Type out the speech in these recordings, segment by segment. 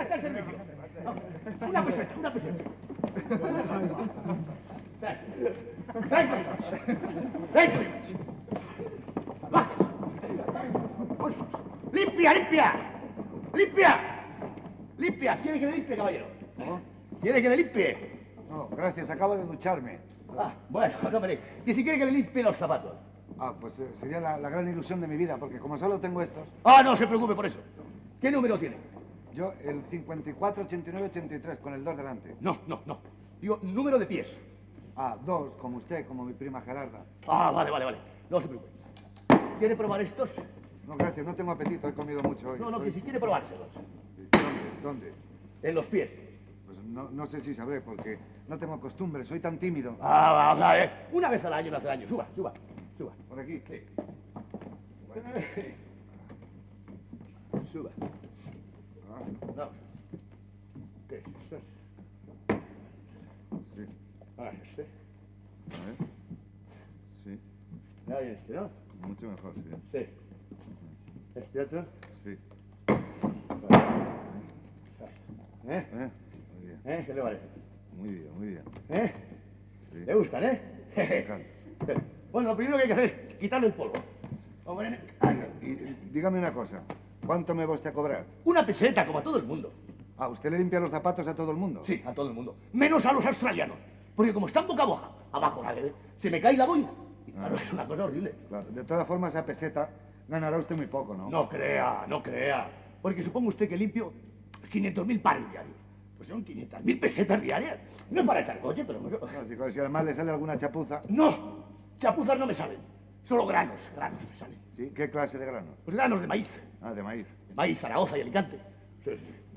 Ya está el servicio. Una peseta, una peseta. Thank you. Bajes. Limpia, limpia. Limpia. Limpia. ¿Quiere que le limpie, caballero? ¿No? ¿Quiere que le limpie? No, gracias, acabo de ducharme. Ah, bueno, no me ¿Y si quiere que le limpie los zapatos? Ah, pues sería la gran ilusión de mi vida, porque como solo tengo estos... Ah, no se preocupe por eso. ¿Qué número tiene? Yo, el 54, 89, 83, con el 2 delante. No. Digo, número de pies. Ah, 2, como usted, como mi prima Gerarda. Ah, vale. No se preocupe. ¿Quiere probar estos? No, gracias, no tengo apetito, he comido mucho hoy. No, que si quiere probárselos. ¿Dónde? En los pies. Pues no sé si sabré, porque no tengo costumbre, soy tan tímido. Vale. Una vez al año no hace daño. Suba. ¿Por aquí? Sí. Bueno. Suba. Ah, No. ¿Qué es eso? sí. Este. A ver. Sí. Ahí este, ¿no? Mucho mejor, sí. Sí. Este otro. Sí. ¿Eh? Muy bien. ¿Qué le parece? Muy bien. Sí. ¿Le gustan, Me encanta. Bueno, lo primero que hay que hacer es quitarle el polvo. Y dígame una cosa, ¿cuánto me va usted a cobrar? Una peseta, como a todo el mundo. Ah, ¿usted le limpia los zapatos a todo el mundo? Sí, a todo el mundo. Menos a los australianos. Porque como están boca abajo, se me cae la boina. Y claro, es una cosa horrible. Claro, de todas formas, a peseta ganará usted muy poco, ¿no? No crea. Porque suponga usted que limpio 500.000 pares diarios. Pues son 500.000 pesetas diarias. No es para echar coche, pero... No, si además le sale alguna chapuza. No, chapuzas no me salen. Solo granos me salen. ¿Sí? ¿Qué clase de grano? Pues granos de maíz. Ah, de maíz. De maíz, Zaragoza y Alicante. Sí.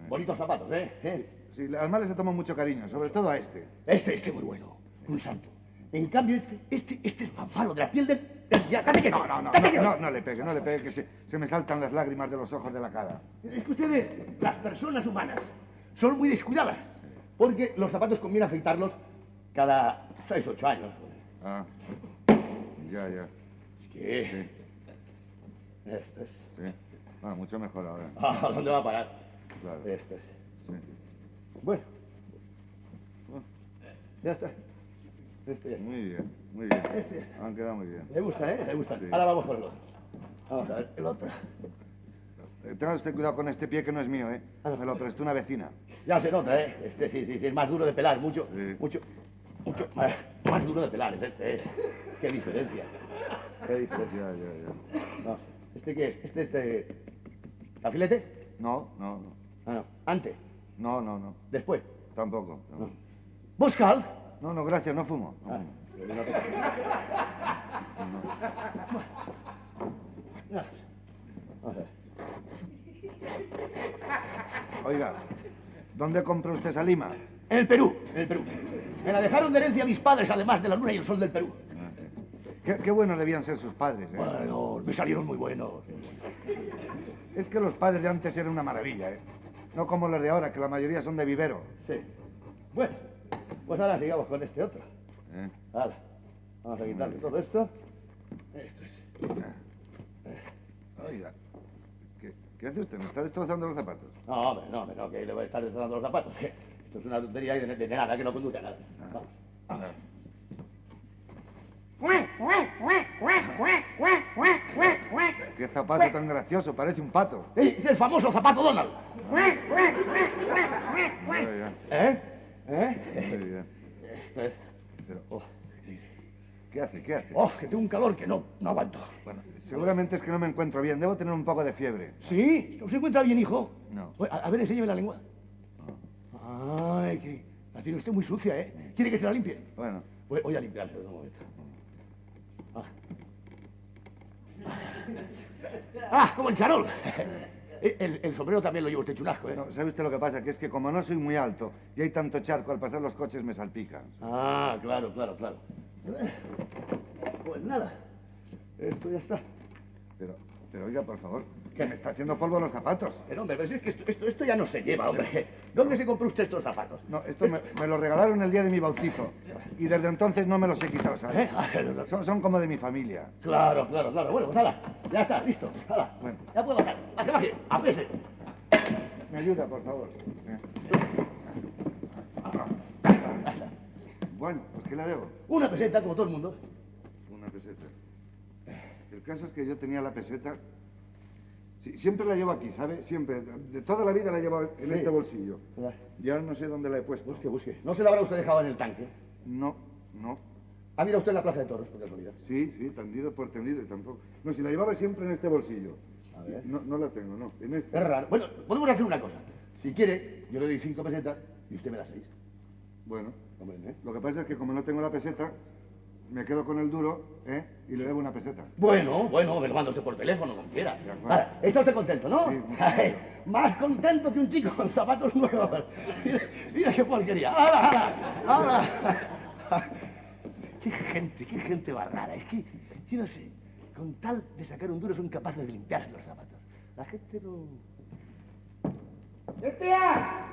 Bonitos zapatos, ¿eh? Sí, además les tomo mucho cariño, sobre todo a este. Este muy bueno. Un santo. En cambio, este es más malo, de la piel del... ¡Date que no! No le pegue, que se me saltan las lágrimas de los ojos de la cara. Es que ustedes, las personas humanas, son muy descuidadas. Porque los zapatos conviene afeitarlos cada 6 o 8 años. Ah, ya. Es que... Sí. Esto es... Sí. Ah, mucho mejor ahora. ¿A dónde va a parar? Claro. Esto es... Sí. Bueno. Ya está. Este ya está. Muy bien. Este ya está. Han quedado muy bien. Le gusta, ¿eh? Le gusta. Sí. Ahora vamos con el otro. Vamos a ver, el otro. Tenga usted cuidado con este pie que no es mío, ¿eh? Ah, no. Me lo prestó una vecina. Ya se nota, ¿eh? Este sí, es más duro de pelar, mucho más duro de pelar es este, ¿eh? Qué diferencia. Ya. No, ¿este qué es? ¿Tafilete? No. Ah, no. ¿Antes? No. ¿Después? Tampoco. ¿Boscalz? No, gracias, no fumo. No Ah, fumo. Vamos a ver. Oiga, ¿dónde compró usted esa lima? En el Perú. Me la dejaron de herencia a mis padres, además de la luna y el sol del Perú. Qué buenos debían ser sus padres, ¿eh? Bueno, me salieron muy buenos. Es que los padres de antes eran una maravilla, ¿eh? No como los de ahora, que la mayoría son de vivero. Sí. Bueno, pues ahora sigamos con este otro. ¿Eh? Hala. Vamos a quitarle todo esto. Esto es. Oiga, ¿qué hace usted? ¿Me está destrozando los zapatos? No, hombre, no, que le voy a estar destrozando los zapatos. Esto es una tontería y de nada, que no conduce a nada. Vamos. Ah. Qué zapato tan gracioso, parece un pato. Es el famoso zapato Donald. Ya. ¿Eh? Muy bien. Esto es... Pero, ¿qué hace? Oh, que tengo un calor que no aguanto. Bueno, seguramente es que no me encuentro bien. Debo tener un poco de fiebre. ¿Sí? ¿No se encuentra bien, hijo? No. A ver, enséñame la lengua. Ay, que la tiene usted muy sucia, ¿eh? ¿Quiere que se la limpie? Bueno. Voy a limpiárselo un momento. Como el charol. El sombrero también lo llevo usted chunasco, ¿eh? No, ¿sabe usted lo que pasa? Que es que como no soy muy alto y hay tanto charco, al pasar los coches me salpican. Ah, claro. Pues nada, esto ya está. Pero oiga, por favor, que me está haciendo polvo los zapatos. Pero hombre, pero si es que esto ya no se lleva, hombre. ¿Dónde se compró usted estos zapatos? No, esto me lo regalaron el día de mi bautizo. Y desde entonces no me los he quitado, ¿sabes? Son como de mi familia. Claro. Bueno, pues hala, ya está, listo. Hala, Bueno. ya puedo pasar. Pase, apese. Me ayuda, por favor. Bueno, pues ¿qué le debo? Una peseta, como todo el mundo. Una peseta. El caso es que yo tenía la peseta... Sí, siempre la llevo aquí, ¿sabe? Siempre. De toda la vida la llevo en Sí. este bolsillo. Ah. Y ahora no sé dónde la he puesto. Busque, busque. ¿No se la habrá usted dejado en el tanque? No, no. ¿Ha mirado usted en la plaza de toros, por casualidad? Sí, tendido por tendido y tampoco. No, si la llevaba siempre en este bolsillo. A ver. No la tengo, no. En este. Es raro. Bueno, podemos hacer una cosa. Si quiere, yo le doy 5 pesetas y usted me da 6. Bueno, Hombre, ¿eh? lo que pasa es que como no tengo la peseta, me quedo con el duro, ¿eh? Y le debo una peseta. Bueno, me lo manda usted por teléfono, como quiera. De acuerdo. Ahora, está usted contento, ¿no? Sí, muy Ay, más contento que un chico con zapatos nuevos. Mira qué porquería. ¡Hala! Qué gente más rara. Es que, yo no sé, con tal de sacar un duro son capaces de limpiarse los zapatos. La gente no... ¡Bestia!